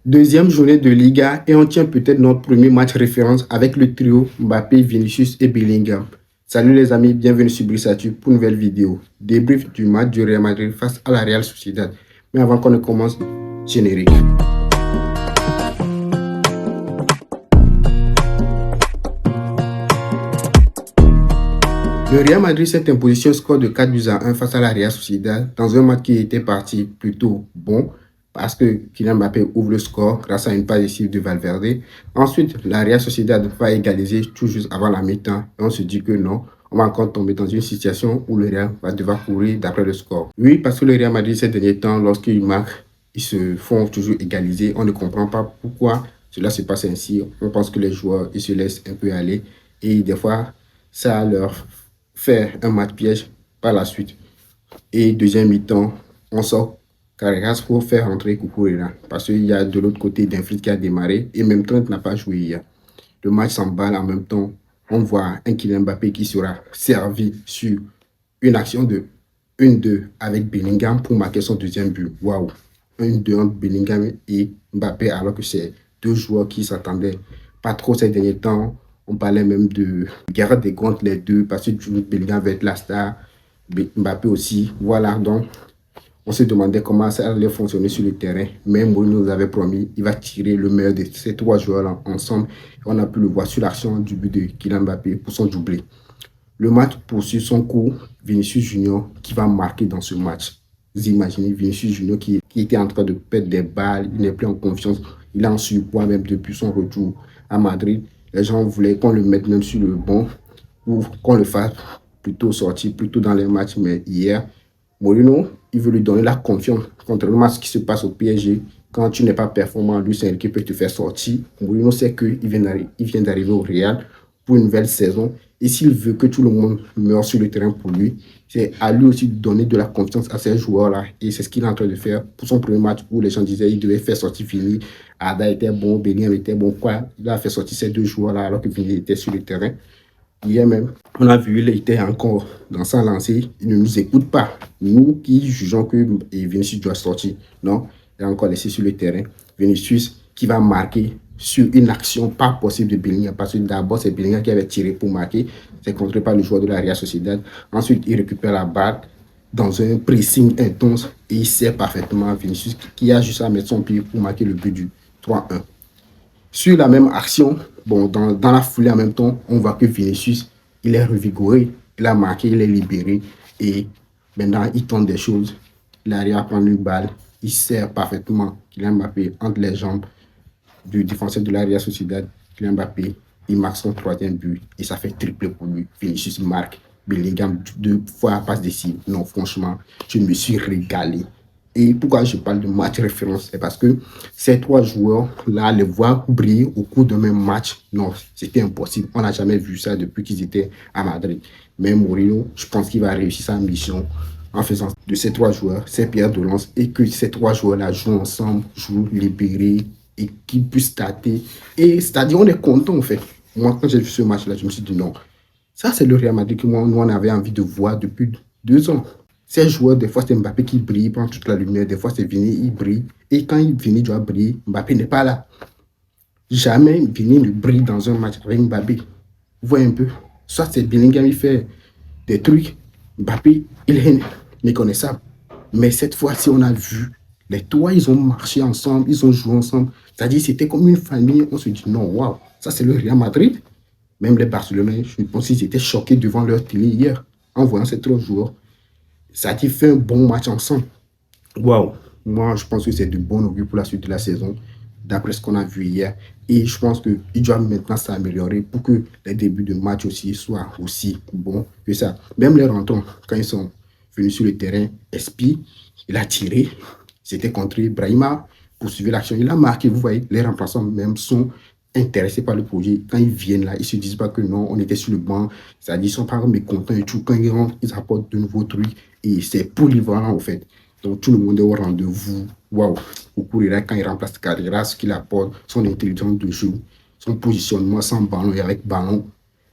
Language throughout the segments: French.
Deuxième journée de Liga et on tient peut-être notre premier match référence avec le trio Mbappé, Vinicius et Bellingham. Salut les amis, bienvenue sur Brissatu pour une nouvelle vidéo. Débrief du match du Real Madrid face à la Real Sociedad. Mais avant qu'on ne commence, générique. Le Real Madrid s'est imposé sur un score de 4-1 face à la Real Sociedad dans un match qui était parti plutôt bon parce que Kylian Mbappé ouvre le score grâce à une passe décisive de Valverde. Ensuite, la Real Sociedad va égaliser tout juste avant la mi-temps et on se dit que non, on va encore tomber dans une situation où le Real va devoir courir d'après le score. Oui, parce que le Real Madrid ces derniers temps, lorsqu'ils marquent, ils se font toujours égaliser. On ne comprend pas pourquoi cela se passe ainsi. On pense que les joueurs ils se laissent un peu aller et des fois, ça leur faire un match piège par la suite. Et deuxième mi-temps, on sort Carreras pour faire rentrer Cucurella. Parce qu'il y a de l'autre côté Dumfries qui a démarré et même Trent n'a pas joué hier. Le match s'emballe en même temps. On voit un Kylian Mbappé qui sera servi sur une action de 1-2 avec Bellingham pour marquer son deuxième but. Waouh! 1-2 entre Bellingham et Mbappé alors que c'est deux joueurs qui s'attendaient pas trop ces derniers temps. On parlait même de guerre des contre les deux parce que Bellingham va être la star, Mbappé aussi. Voilà, donc on se demandait comment ça allait fonctionner sur le terrain. Mais Mourinho nous avait promis il va tirer le meilleur de ces trois joueurs-là ensemble. Et on a pu le voir sur l'action du but de Kylian Mbappé pour son doublé. Le match poursuit son cours. Vinicius Junior qui va marquer dans ce match. Vous imaginez Vinicius Junior qui était en train de perdre des balles, il n'est plus en confiance, il est en surpoids même depuis son retour à Madrid. Les gens voulaient qu'on le mette même sur le banc ou qu'on le fasse plutôt sortir, plutôt dans les matchs. Mais hier, Mourinho, il veut lui donner la confiance. Contrairement à ce qui se passe au PSG, quand tu n'es pas performant, lui, c'est qui peut te faire sortir. Mourinho sait qu'il vient d'arriver au Real pour une nouvelle saison. Et s'il veut que tout le monde meure sur le terrain pour lui, c'est à lui aussi de donner de la confiance à ces joueurs-là. Et c'est ce qu'il est en train de faire pour son premier match où les gens disaient qu'il devait faire sortir Vini. Ada était bon, Bellingham était bon. Quoi, il a fait sortir ces deux joueurs-là alors que Vini était sur le terrain. Hier même, on a vu, il était encore dans sa lancée. Il ne nous écoute pas. Nous qui jugeons que Vinicius doit sortir. Non, il est encore laissé sur le terrain. Vinicius qui va marquer sur une action pas possible de Bellingham. Parce que d'abord, c'est Bellingham qui avait tiré pour marquer. C'est contré par le joueur de la Real Sociedad. Ensuite, il récupère la balle dans un pressing intense. Et il sait parfaitement Vinicius qui a juste à mettre son pied pour marquer le but du 3-1. Sur la même action, bon, dans la foulée en même temps, on voit que Vinicius, il est revigoré, il a marqué, il est libéré et maintenant il tente des choses. Il arrive à prendre une balle, il sert parfaitement Kylian Mbappé entre les jambes du défenseur de la Real Sociedad. Kylian Mbappé, il marque son troisième but et ça fait triplé pour lui. Vinicius marque, Bellingham deux fois passe décisive. Non, franchement, je me suis régalé. Et pourquoi je parle de match référence? C'est parce que ces trois joueurs-là, les voir briller au cours d'un même match, non, c'était impossible. On n'a jamais vu ça depuis qu'ils étaient à Madrid. Mais Mourinho, je pense qu'il va réussir sa mission en faisant de ces trois joueurs ces pierres de lance et que ces trois joueurs-là jouent ensemble, jouent libérés et qu'ils puissent starter. Et c'est-à-dire, on est content en fait. Moi, quand j'ai vu ce match-là, je me suis dit non, ça c'est le Real Madrid que moi, nous, on avait envie de voir depuis 2 ans. Ces joueurs, des fois, c'est Mbappé qui brille, prend toute la lumière. Des fois, c'est Vini, il brille. Et quand Vini doit briller, Mbappé n'est pas là. Jamais Vini ne brille dans un match avec Mbappé. Vous voyez un peu. Soit c'est Bellingham, il fait des trucs. Mbappé, il est méconnaissable. Mais cette fois-ci, on a vu, les trois, ils ont marché ensemble, ils ont joué ensemble. C'est-à-dire, c'était comme une famille. On se dit, non, waouh, ça c'est le Real Madrid. Même les Barcelonais, je pense qu'ils étaient choqués devant leur télé hier en voyant ces trois joueurs. Ça a fait un bon match ensemble. Waouh! Moi, je pense que c'est de bon augure pour la suite de la saison, d'après ce qu'on a vu hier. Et je pense qu'il doit maintenant s'améliorer pour que les débuts de match aussi soient aussi bons que ça. Même les rentrants, quand ils sont venus sur le terrain, Espi, il a tiré. C'était contre Brahima. Poursuivre l'action, il a marqué. Vous voyez, les remplaçants même sont intéressés par le projet. Quand ils viennent là, ils ne se disent pas que non, on était sur le banc. C'est-à-dire, ils sont pas mécontents et tout. Quand ils rentrent, ils apportent de nouveaux trucs. Et c'est polyvalent, en fait. Donc, tout le monde est au rendez-vous. Waouh! Cucurella, quand il remplace Carrera, ce qu'il apporte, son intelligence de jeu, son positionnement sans ballon et avec ballon.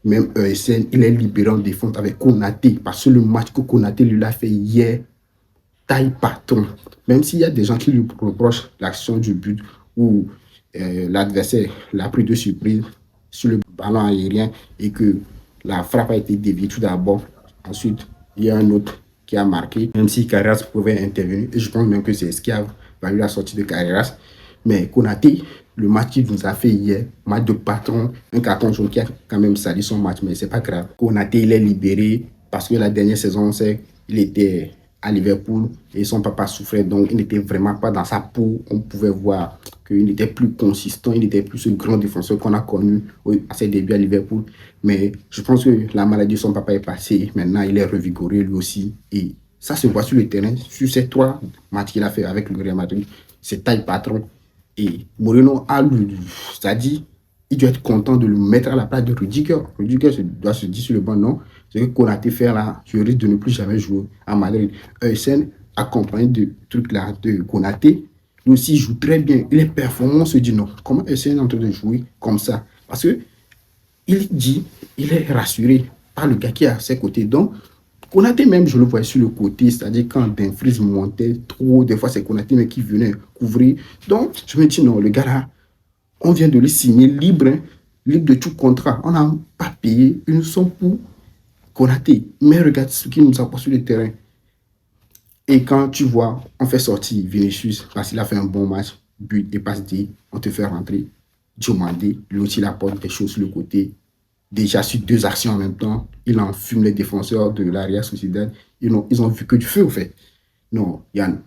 Même ESN, il est libéré en défense avec Konaté. Parce que le match que Konaté lui a fait hier, taille patron. Même s'il y a des gens qui lui reprochent l'action du but, où l'adversaire l'a pris de surprise sur le ballon aérien et que la frappe a été déviée tout d'abord. Ensuite, il y a un autre qui a marqué, même si Carreras pouvait intervenir. Et je pense même que c'est ce qui a valu la sortie de Carreras. Mais Konaté, le match qu'il nous a fait hier, match de patron, un carton jaune qui a quand même sali son match, mais c'est pas grave. Konaté, il est libéré parce que la dernière saison, on sait, il était à Liverpool et son papa souffrait, donc il n'était vraiment pas dans sa peau. On pouvait voir qu'il était plus consistant, il n'était plus ce grand défenseur qu'on a connu à ses débuts à Liverpool. Mais je pense que la maladie de son papa est passée. Maintenant, il est revigoré lui aussi. Et ça se voit sur le terrain, sur ces 3 matchs qu'il a fait avec le Real Madrid. C'est taille patron. Et Moreno a lu, c'est-à-dire, il doit être content de le mettre à la place de Rudiger. Rudiger doit se dire sur le banc, non, ce que Konaté fait là, je risque de ne plus jamais jouer à Madrid. Essen, accompagné de trucs là, de Konaté, lui aussi joue très bien. Il est performant, on se dit non, comment Essen est en train de jouer comme ça? Parce que il dit, il est rassuré par le gars qui est à ses côtés. Donc, Konaté même, je le voyais sur le côté, c'est-à-dire quand Dumfries montait trop, des fois c'est Konaté mais qui venait couvrir. Donc, je me dis non, le gars là, on vient de le signer libre, hein, libre de tout contrat. On n'a pas payé une somme pour Konaté. Mais regarde ce qu'il nous apporte sur le terrain. Et quand tu vois, on fait sortir Vinicius parce qu'il a fait un bon match, but et passe D, on te fait rentrer. Diomandé, lui aussi il apporte des choses sur le côté. Déjà sur 2 actions en même temps, il enfume les défenseurs de la Real Sociedad. Ils ont vu que du feu, en fait. Non, Yann,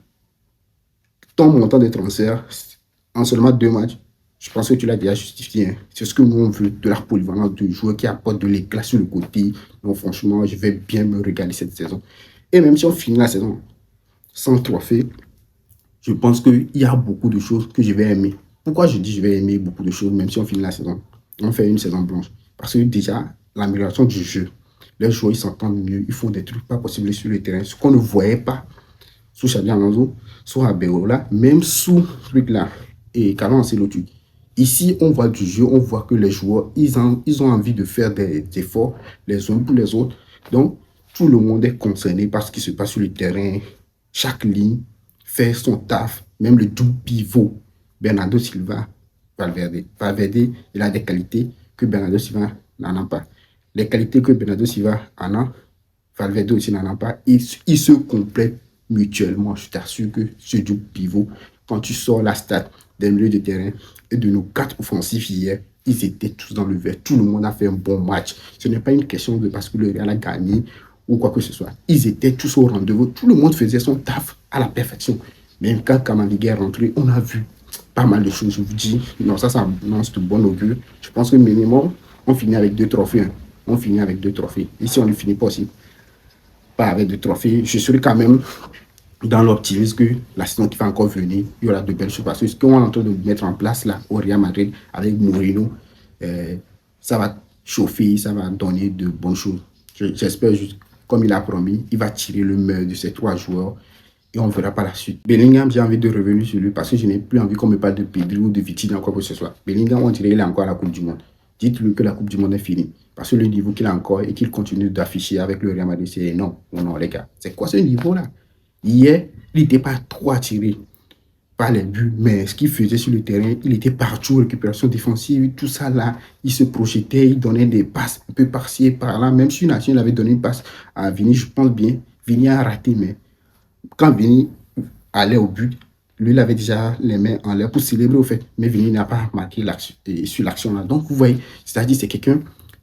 ton montant de transfert en seulement 2 matchs, je pense que tu l'as déjà justifié. Hein. C'est ce que nous on veut, de la polyvalence, de joueurs qui apportent de l'éclat sur le côté. Donc franchement, je vais bien me regarder cette saison. Et même si on finit la saison sans trophée, je pense qu'il y a beaucoup de choses que je vais aimer. Pourquoi je dis que je vais aimer beaucoup de choses, même si on finit la saison? On fait une saison blanche. Parce que déjà, l'amélioration du jeu, les joueurs ils s'entendent mieux, ils font des trucs pas possibles sur le terrain, ce qu'on ne voyait pas sous Xabi Alonso, sous Abeola, même sous ce truc-là, et Carlo Ancelotti. Ici, on voit du jeu, on voit que les joueurs, ils ont envie de faire des efforts les uns pour les autres. Donc, tout le monde est concerné par ce qui se passe sur le terrain. Chaque ligne fait son taf, même le double pivot, Bernardo Silva, Valverde. Valverde, il a des qualités que Bernardo Silva n'en a pas. Les qualités que Bernardo Silva en a, Valverde aussi n'en a pas. Ils se complètent mutuellement. Je t'assure que ce double pivot, quand tu sors la stat des milieux de terrain et de nos 4 offensifs hier, ils étaient tous dans le vert. Tout le monde a fait un bon match. Ce n'est pas une question de parce que le Real a gagné ou quoi que ce soit. Ils étaient tous au rendez-vous. Tout le monde faisait son taf à la perfection. Même quand Kamavinga est rentré, on a vu pas mal de choses. Je vous dis, non, ça annonce de bon augure. Je pense que minimum, on finit avec 2 trophées. Hein. On finit avec 2 trophées. Et si on ne finit pas aussi, pas avec 2 trophées, je serai quand même dans l'optimisme que la saison qui va encore venir, il y aura de belles choses. Parce que ce qu'on est en train de mettre en place là, au Real Madrid, avec Mourinho, ça va chauffer, ça va donner de bonnes choses. J'espère juste, comme il a promis, il va tirer le meilleur de ces 3 joueurs et on verra par la suite. Bellingham, j'ai envie de revenir sur lui parce que je n'ai plus envie qu'on me parle de Pedri ou de Vitinha, quoi que ce soit. Bellingham, on dirait qu'il est encore à la Coupe du Monde. Dites-lui que la Coupe du Monde est finie. Parce que le niveau qu'il a encore et qu'il continue d'afficher avec le Real Madrid, c'est énorme. Non, les gars, c'est quoi ce niveau-là? Hier, il n'était pas trop attiré par les buts, mais ce qu'il faisait sur le terrain, il était partout, récupération défensive, tout ça là, il se projetait, il donnait des passes un peu par-ci et par-là. Même si une action, il avait donné une passe à Vini, je pense bien, Vini a raté, mais quand Vini allait au but, lui, il avait déjà les mains en l'air pour célébrer au fait, mais Vini n'a pas marqué sur l'action là. Donc, vous voyez, c'est-à-dire c'est quelqu'un,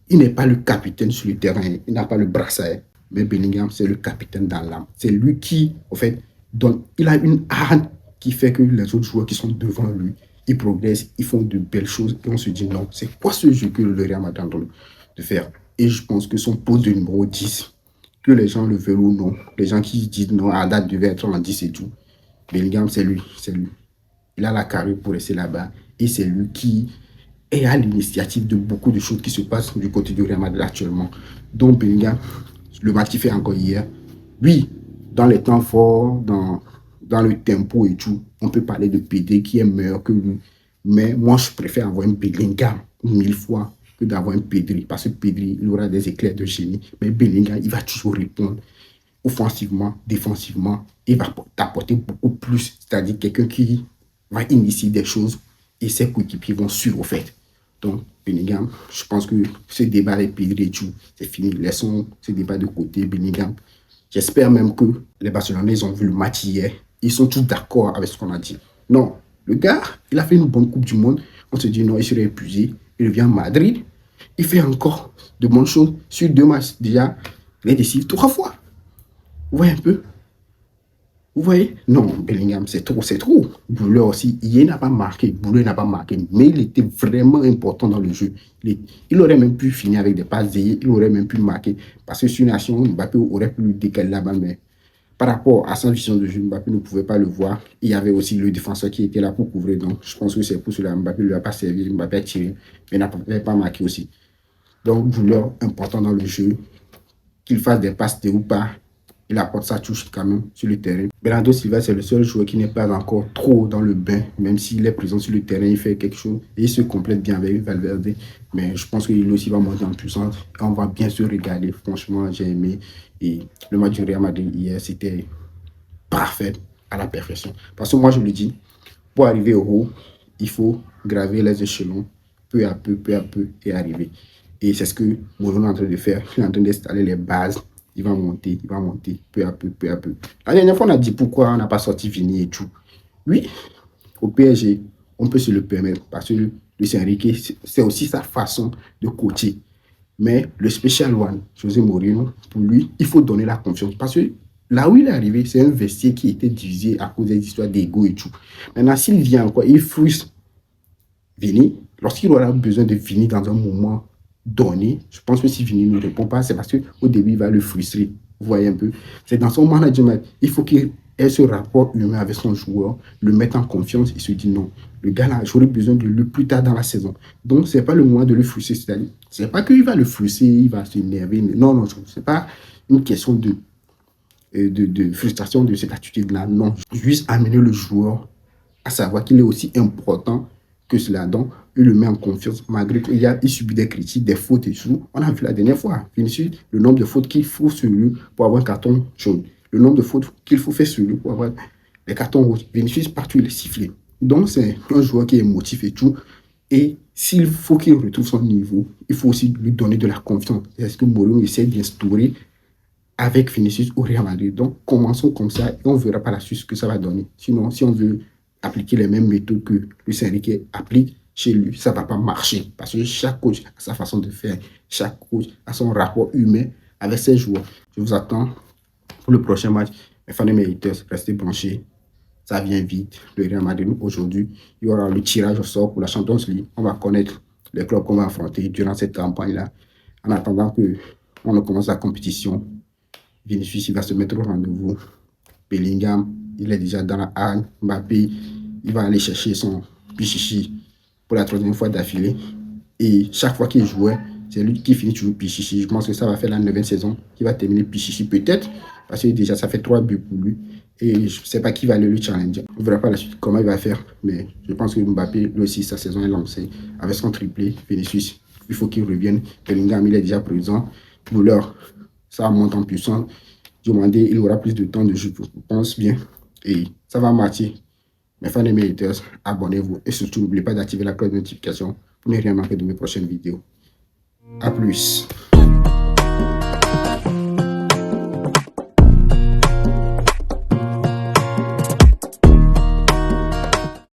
il n'est pas le capitaine sur le terrain, il n'a pas le brassard, mais Bellingham, c'est le capitaine dans l'âme. C'est lui qui, en fait, donne, il a une arme qui fait que les autres joueurs qui sont devant lui, ils progressent, ils font de belles choses et on se dit non, c'est quoi ce jeu que le Real Madrid est en train de faire? Et je pense que son poste de numéro 10, que les gens le veulent ou non, les gens qui disent non, Haddad devait être en 10 et tout, Bellingham, c'est lui, c'est lui. Il a la carrure pour rester là-bas et c'est lui qui est à l'initiative de beaucoup de choses qui se passent du côté du Real Madrid actuellement. Donc Bellingham, le match qu'il fait encore hier, oui, dans les temps forts, dans le tempo et tout, on peut parler de PD qui est meilleur que lui. Mais moi, je préfère avoir un Bellingham 1000 fois que d'avoir un Pedri. Parce que Pedri, il aura des éclairs de génie. Mais Bellingham, il va toujours répondre offensivement, défensivement. Il va t'apporter beaucoup plus. C'est-à-dire quelqu'un qui va initier des choses et ses coéquipiers vont suivre au fait. Donc, Bellingham, je pense que ce débat avec Pedri et tout, c'est fini. Laissons ce débat de côté, Bellingham. J'espère même que les Barcelonais ont vu le match hier. Ils sont tous d'accord avec ce qu'on a dit. Non, le gars, il a fait une bonne Coupe du Monde. On se dit non, il serait épuisé. Il revient à Madrid. Il fait encore de bonnes choses sur 2 matchs. Déjà, il est décisif 3 fois. Vous voyez un peu? Vous voyez? Non, Bellingham, c'est trop, c'est trop. Boulet aussi, il n'a pas marqué. Boulet n'a pas marqué, mais il était vraiment important dans le jeu. Il aurait même pu finir avec des passes, il aurait même pu marquer. Parce que sur une action, Mbappé aurait pu lui décaler la balle, mais par rapport à sa vision de jeu, Mbappé ne pouvait pas le voir. Il y avait aussi le défenseur qui était là pour couvrir. Donc, je pense que c'est pour cela Mbappé ne lui a pas servi. Mbappé a tiré, mais n'avait pas marqué aussi. Donc, Boulet, important dans le jeu, qu'il fasse des passes ou pas, il apporte sa touche quand même sur le terrain. Bernardo Silva, c'est le seul joueur qui n'est pas encore trop dans le bain. Même s'il est présent sur le terrain, il fait quelque chose et il se complète bien avec Valverde. Mais je pense qu'il aussi va monter en puissance. Et on va bien se regarder. Franchement, j'ai aimé. Et le match du Real Madrid hier, c'était parfait à la perfection. Parce que moi, je le dis, pour arriver au haut, il faut graver les échelons peu à peu et arriver. Et c'est ce que Mourinho est en train de faire. Il est en train d'installer les bases. Il va monter peu à peu. La dernière fois, on a dit pourquoi on n'a pas sorti Vini et tout. Oui, au PSG, on peut se le permettre parce que Luis Enrique, c'est aussi sa façon de coacher. Mais le Special One, José Mourinho, pour lui, il faut donner la confiance. Parce que là où il est arrivé, c'est un vestiaire qui était divisé à cause des histoires d'ego et tout. Maintenant, s'il vient encore, il frustre Vini. Lorsqu'il aura besoin de Vini dans un moment donné, je pense que si Vini ne répond pas, c'est parce qu'au début, il va le frustrer. Vous voyez un peu. C'est dans son management. Il faut qu'il ait ce rapport humain avec son joueur, le mettre en confiance et se dire non. Le gars là, j'aurai besoin de lui plus tard dans la saison. Donc, ce n'est pas le moment de le frustrer. C'est-à-dire, ce n'est pas qu'il va le frustrer, il va s'énerver. Non, ce n'est pas une question de frustration de cette attitude-là. Non, juste amener le joueur à savoir qu'il est aussi important que cela. Donc, il le met en confiance malgré qu'il subit des critiques, des fautes et tout. On a vu la dernière fois, Vinicius, le nombre de fautes qu'il faut sur lui pour avoir un carton jaune. Le nombre de fautes qu'il faut faire sur lui pour avoir les cartons rouges. Vinicius, partout, il est sifflé. Donc, c'est un joueur qui est émotif et tout. Et s'il faut qu'il retrouve son niveau, il faut aussi lui donner de la confiance. C'est ce que Mourinho essaie d'instaurer avec Vinicius au Real Madrid. Donc, commençons comme ça et on verra par la suite ce que ça va donner. Sinon, si on veut appliquer les mêmes méthodes que Luis Enrique applique chez lui, ça ne va pas marcher. Parce que chaque coach a sa façon de faire. Chaque coach a son rapport humain avec ses joueurs. Je vous attends pour le prochain match. Mes fans et mes haters, restez branchés. Ça vient vite. Le Real Madrid, aujourd'hui, il y aura le tirage au sort pour la Champions League. On va connaître les clubs qu'on va affronter durant cette campagne-là. En attendant qu'on commence la compétition, Vinicius, il va se mettre au rendez-vous. Bellingham, il est déjà dans la halle. Mbappé, il va aller chercher son Pichichi pour la 3e fois d'affilée. Et chaque fois qu'il jouait, c'est lui qui finit toujours Pichichi. Je pense que ça va faire la 9e saison qui va terminer Pichichi peut-être. Parce que déjà, ça fait 3 buts pour lui. Et je ne sais pas qui va aller le challenger. On ne verra pas la suite comment il va faire. Mais je pense que Mbappé, lui aussi, sa saison est lancée. Avec son triplé, Vinicius, il faut qu'il revienne. Bellingham, il est déjà présent. Pour l'heure, ça monte en puissance. Demander, il aura plus de temps de jeu, je pense bien. Et ça va marcher. Mes fans et mes haters, abonnez-vous. Et surtout, n'oubliez pas d'activer la cloche de notification pour ne rien manquer de mes prochaines vidéos. A plus.